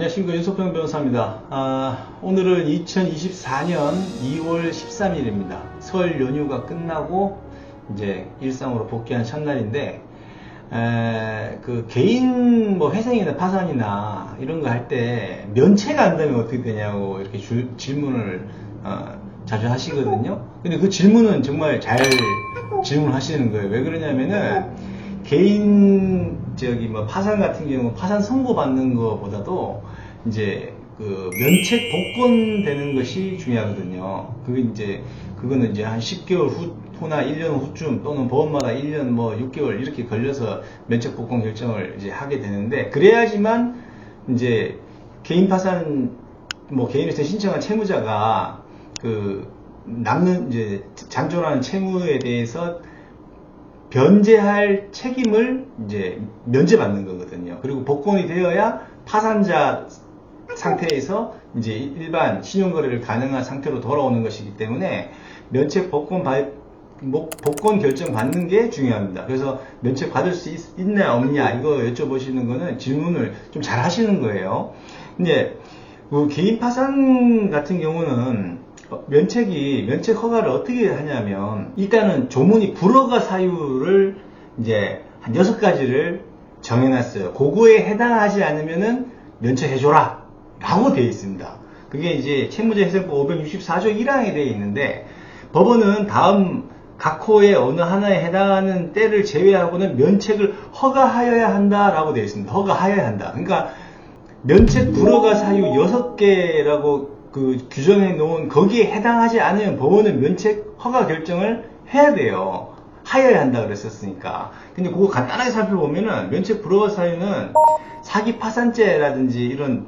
안녕하십니까. 윤석평 변호사입니다. 오늘은 2024년 2월 13일입니다. 설 연휴가 끝나고 이제 일상으로 복귀한 첫날인데, 그 개인 뭐 회생이나 파산이나 이런 거 할 때 면책 안 되면 어떻게 되냐고 이렇게 질문을 자주 하시거든요. 근데 그 질문은 정말 잘 질문하시는 거예요. 왜 그러냐면은 개인 뭐 파산 같은 경우 파산 선고 받는 것보다도 이제 그 면책 복권 되는 것이 중요하거든요. 그거는 이제 한 10개월 후나 1년 후쯤 또는 법원마다 1년 뭐 6개월 이렇게 걸려서 면책 복권 결정을 이제 하게 되는데, 그래야지만 이제 개인 파산 뭐 개인에서 신청한 채무자가 그 남는 이제 잔존하는 채무에 대해서 변제할 책임을 이제 면제받는 거거든요. 그리고 복권이 되어야 파산자 상태에서 이제 일반 신용거래를 가능한 상태로 돌아오는 것이기 때문에 면책 복권 결정 받는 게 중요합니다. 그래서 면책 받을 수 있냐 없냐 이거 여쭤보시는 거는 질문을 좀 잘 하시는 거예요. 근데 그 개인 파산 같은 경우는 면책 허가를 어떻게 하냐면, 일단은 조문이 불허가 사유를 이제 한 6가지를 정해놨어요. 그거에 해당하지 않으면은 면책해줘라 라고 되어 있습니다. 그게 이제 채무자회생법 564조 1항에 되어 있는데, 법원은 다음 각 호의 어느 하나에 해당하는 때를 제외하고는 면책을 허가하여야 한다라고 되어 있습니다. 허가하여야 한다. 그러니까 면책 불허가 사유 6개라고 그 규정해 놓은 거기에 해당하지 않으면 법원은 면책 허가 결정을 해야 돼요. 하여야 한다 그랬었으니까. 근데 그거 간단하게 살펴보면은 면책 불허가 사유는 사기 파산죄라든지 이런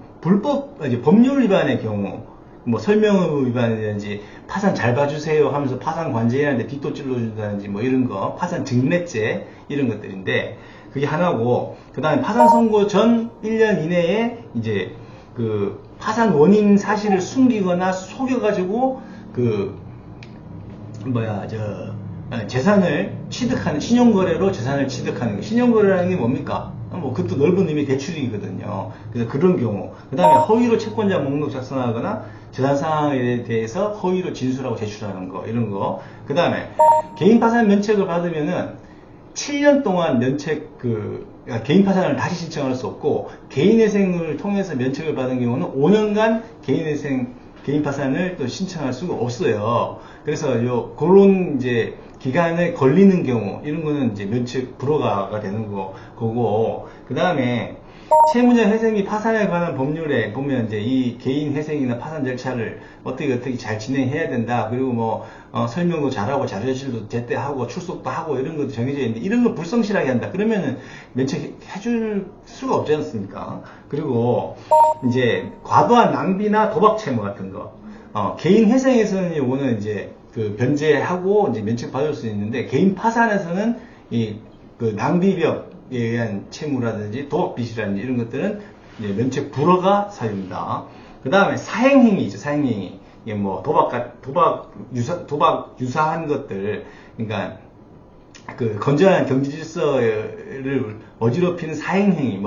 법률 위반의 경우, 뭐 설명 위반이라든지 파산 잘 봐주세요 하면서 파산 관제해야 하는데 빚도 찔러준다든지 뭐 이런 거, 파산 증례죄 이런 것들인데, 그게 하나고, 그 다음에 파산 선고 전 1년 이내에 이제 그 파산 원인 사실을 숨기거나 속여가지고 재산을 취득하는, 신용거래로 재산을 취득하는 거. 신용거래라는 게 뭡니까? 뭐 그것도 넓은 의미의 대출이거든요. 그래서 그런 경우, 그 다음에 허위로 채권자 목록 작성하거나 재산 상황에 대해서 허위로 진술하고 제출하는 거, 이런 거. 그 다음에 개인 파산 면책을 받으면은 7년 동안 그러니까 개인 파산을 다시 신청할 수 없고, 개인회생을 통해서 면책을 받은 경우는 5년간 개인 파산을 또 신청할 수가 없어요. 그래서 그런 이제 기간에 걸리는 경우, 이런 거는 이제 면책 불허가 되는 거고, 그 다음에 채무자 회생 및 파산에 관한 법률에 보면 이제 이 개인 회생이나 파산 절차를 어떻게 잘 진행해야 된다. 그리고 뭐 설명도 잘하고 자료실도 제때 하고 출석도 하고 이런 것도 정해져 있는데, 이런 걸 불성실하게 한다. 그러면은 면책해줄 수가 없지 않습니까? 그리고 이제 과도한 낭비나 도박 채무 같은 거, 개인 회생에서는 요거는 이제 그 변제하고 이제 면책 받을 수 있는데, 개인 파산에서는 그 낭비벽 에 의한 채무라든지 도박빚이라든지 이런 것들은 이제 면책 불허가 사유입니다. 그 다음에 사행행위 있죠. 사행행위. 이게 뭐 도박 유사한 것들, 그러니까 그 건전한 경제 질서를 어지럽히는 사행행위,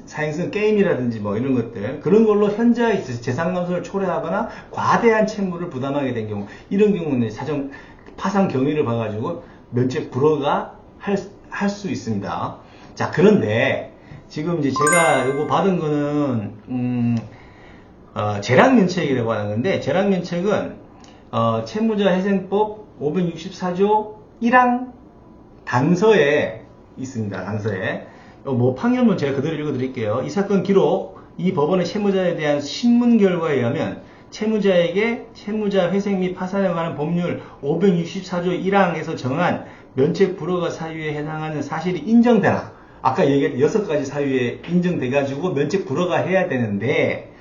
사행성 게임이라든지 뭐 이런 것들, 그런 걸로 현저히 재산 감소를 초래하거나 과대한 채무를 부담하게 된 경우, 이런 경우는 사정 파산 경위를 봐가지고 면책 불허가 할 수 있습니다. 자, 그런데 지금 이제 제가 이거 받은 거는 재량면책이라고 하는 건데, 재량면책은 채무자회생법 564조 1항 단서에 있습니다. 단서에 뭐 판결문 제가 그대로 읽어드릴게요. 이 사건 기록, 이 법원의 채무자에 대한 신문 결과에 의하면 채무자에게 채무자 회생 및 파산에 관한 법률 564조 1항에서 정한 면책 불허가 사유에 해당하는 사실이 인정되나, 아까 얘기했던 6가지 사유에 인정돼가지고 면책 불허가 해야 되는데,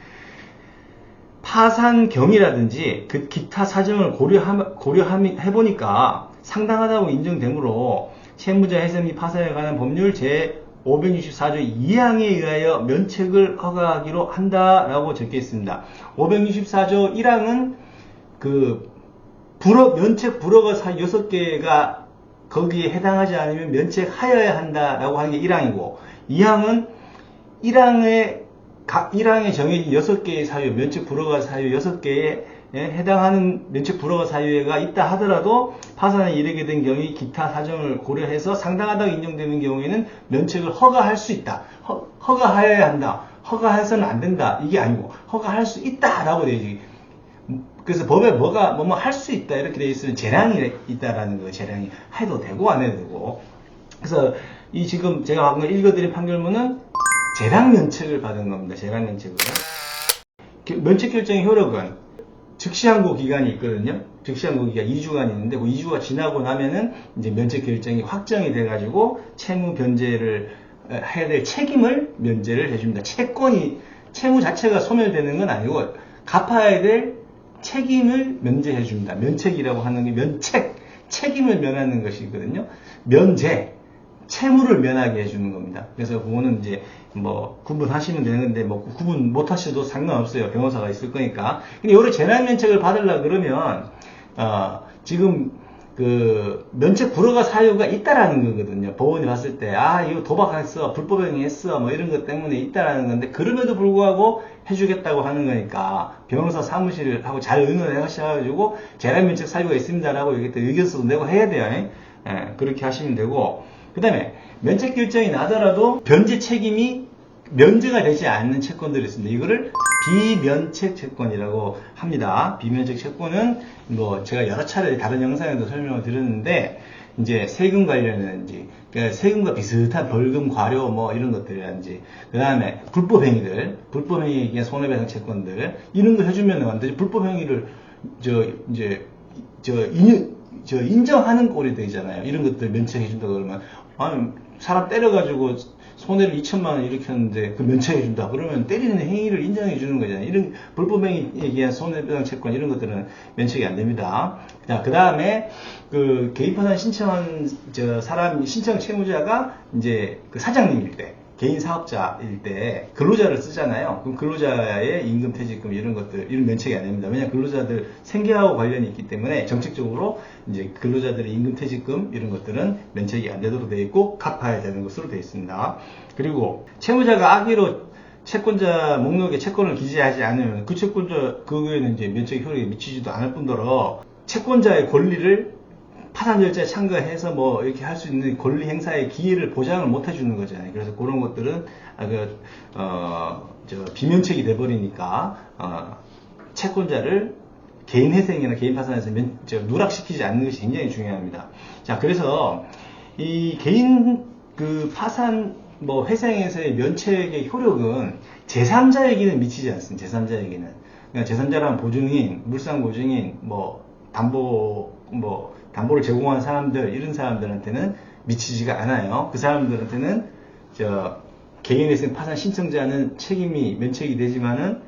파산 경위라든지 그 기타 사정을 고려해보니까 상당하다고 인정되므로 채무자 회생 및 파산에 관한 법률 제 564조 2항에 의하여 면책을 허가하기로 한다라고 적혀 있습니다. 564조 1항은 그 면책 불허가 사유 6개가 거기에 해당하지 않으면 면책하여야 한다라고 하는 게 1항이고, 2항은 1항에 정해진 6개의 사유, 면책 불허가 사유 6개에 해당하는 면책 불허가 사유가 있다 하더라도 파산에 이르게 된 경우에 기타 사정을 고려해서 상당하다고 인정되는 경우에는 면책을 허가할 수 있다. 허가하여야 한다. 허가해서는 안 된다. 이게 아니고 허가할 수 있다라고 되어 있지. 그래서 법에 뭐뭐 할 수 있다 이렇게 되어 있으면 재량이 있다라는 거예요. 재량이 해도 되고 안 해도 되고. 그래서 이 지금 제가 방금 읽어드린 판결문은 재량 면책을 받은 겁니다. 재량 면책을. 면책 결정의 효력은 즉시 항고 기간이 있거든요. 즉시 항고 기간 2주간이 있는데 그 2주가 지나고 나면은 이제 면책 결정이 확정이 돼가지고 채무 변제를 해야 될 책임을 면제를 해줍니다. 채무 자체가 소멸되는 건 아니고 갚아야 될 책임을 면제해줍니다. 면책이라고 하는 게 책임을 면하는 것이거든요. 면제, 채무를 면하게 해주는 겁니다. 그래서 그거는 이제 뭐 구분하시면 되는데 뭐 구분 못 하셔도 상관없어요. 변호사가 있을 거니까. 근데 요런 재량 면책을 받으려 그러면 지금 그 면책 불허가 사유가 있다라는 거거든요. 법원이 봤을 때 이거 도박했어, 불법행위했어, 뭐 이런 것 때문에 있다라는 건데 그럼에도 불구하고 해주겠다고 하는 거니까 변호사 사무실하고 잘 의논을 하셔가지고 재량 면책 사유가 있습니다라고 의견서도 내고 해야 돼요. 그렇게 하시면 되고. 그 다음에 면책 결정이 나더라도 변제 책임이 면제가 되지 않는 채권들이 있습니다. 이거를 비면책 채권이라고 합니다. 비면책 채권은 뭐 제가 여러 차례 다른 영상에도 설명을 드렸는데 이제 세금 관련이라든지 그러니까 세금과 비슷한 벌금 과료 뭐 이런 것들이라든지 그 다음에 불법행위에 의한 손해배상 채권들 이런 거 해주면 완전히 불법행위를 인정하는 꼴이 되잖아요. 이런 것들 면책해준다 그러면 사람 때려가지고 손해를 2천만 원 일으켰는데 그 면책해준다 그러면 때리는 행위를 인정해주는 거잖아요. 이런 불법행위에 의한 손해배상 채권 이런 것들은 면책이 안 됩니다. 그 다음에 그 개인파산 신청한 신청 채무자가 이제 그 사장님일 때 개인 사업자일 때 근로자를 쓰잖아요. 그럼 근로자의 임금 퇴직금 이런 것들 이런 면책이 안 됩니다. 왜냐하면 근로자들 생계하고 관련이 있기 때문에 정책적으로 이제 근로자들의 임금 퇴직금 이런 것들은 면책이 안 되도록 되어 있고 갚아야 되는 것으로 되어 있습니다. 그리고 채무자가 악의로 채권자 목록에 채권을 기재하지 않으면 그 채권자 그거에는 이제 면책 효력이 미치지도 않을 뿐더러 채권자의 권리를 파산 절차에 참가해서 뭐 이렇게 할 수 있는 권리 행사의 기회를 보장을 못 해주는 거잖아요. 그래서 그런 것들은 비면책이 돼버리니까 채권자를 개인 회생이나 개인 파산에서 누락시키지 않는 것이 굉장히 중요합니다. 자, 그래서 이 개인 그 파산 뭐 회생에서의 면책의 효력은 제3자에게는 미치지 않습니다. 제3자에게는. 그러니까 제3자란 보증인, 물상 보증인, 담보를 제공한 사람들, 이런 사람들한테는 미치지가 않아요. 그 사람들한테는 개인회생 파산 신청자는 책임이 면책이 되지만은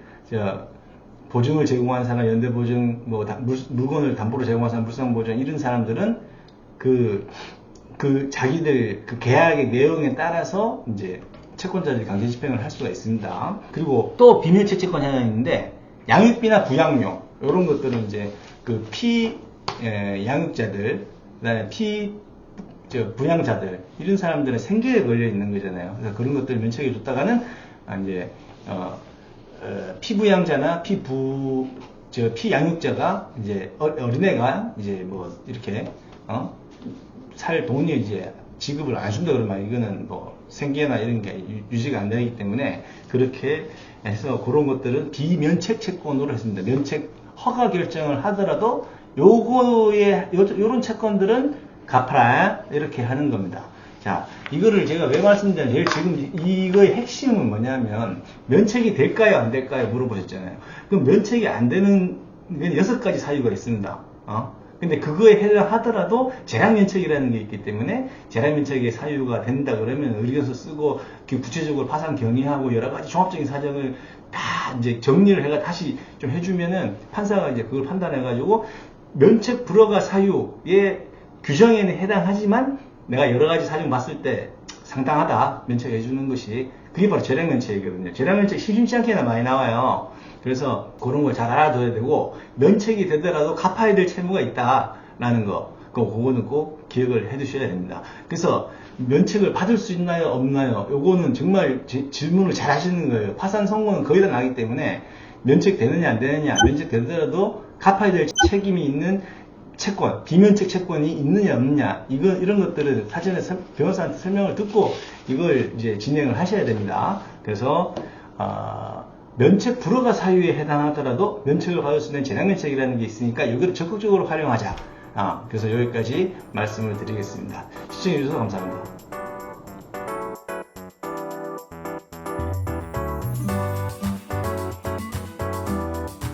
보증을 제공한 사람, 연대보증, 물건을 담보로 제공한 사람, 물상보증 이런 사람들은 자기들 그 계약의 내용에 따라서 이제 채권자들이 강제 집행을 할 수가 있습니다. 그리고 또 비면책 채권 하나 있는데 양육비나 부양료 이런 것들은 이제 그 양육자들, 그다음에 부양자들 이런 사람들은 생계에 걸려 있는 거잖아요. 그래서 그런 것들을 면책해 줬다가는 이제 피부양자나 피양육자가 이제 어린애가 이제 뭐 이렇게 살 돈이 이제 지급을 안 준다 그러면 이거는 뭐 생계나 이런 게 유지가 안 되기 때문에 그렇게 해서 그런 것들은 비면책 채권으로 했습니다. 면책 허가 결정을 하더라도 요런 채권들은 갚아라 이렇게 하는 겁니다. 자, 이거를 제가 왜 말씀드리냐면 지금 이거의 핵심은 뭐냐면 면책이 될까요 안 될까요 물어보셨잖아요. 그럼 면책이 안 되는 건 6가지 사유가 있습니다. 근데 그거에 해당하더라도 재량면책이라는 게 있기 때문에 재량면책의 사유가 된다 그러면 의견서 쓰고 구체적으로 파산 경위하고 여러 가지 종합적인 사정을 다 이제 정리를 해가 다시 좀 해주면은 판사가 이제 그걸 판단해가지고 면책 불허가 사유의 규정에는 해당하지만 내가 여러 가지 사정 봤을 때 상당하다 면책해 주는 것이 그게 바로 재량면책이거든요. 재량면책 심심치 않게나 많이 나와요. 그래서 그런 걸 잘 알아둬야 되고 면책이 되더라도 갚아야 될 채무가 있다라는 거. 그거는 꼭 기억을 해 두셔야 됩니다. 그래서 면책을 받을 수 있나요? 없나요? 요거는 정말 질문을 잘 하시는 거예요. 파산 선고는 거의 다 나기 때문에 면책되느냐 안 되느냐, 면책되더라도 갚아야 될 책임이 있는 채권, 비면책 채권이 있느냐 없느냐, 이런 것들을 사전에 변호사한테 설명을 듣고 이걸 이제 진행을 하셔야 됩니다. 그래서 면책 불허가 사유에 해당하더라도 면책을 받을 수 있는 재량면책이라는 게 있으니까 이걸 적극적으로 활용하자. 그래서 여기까지 말씀을 드리겠습니다. 시청해주셔서 감사합니다.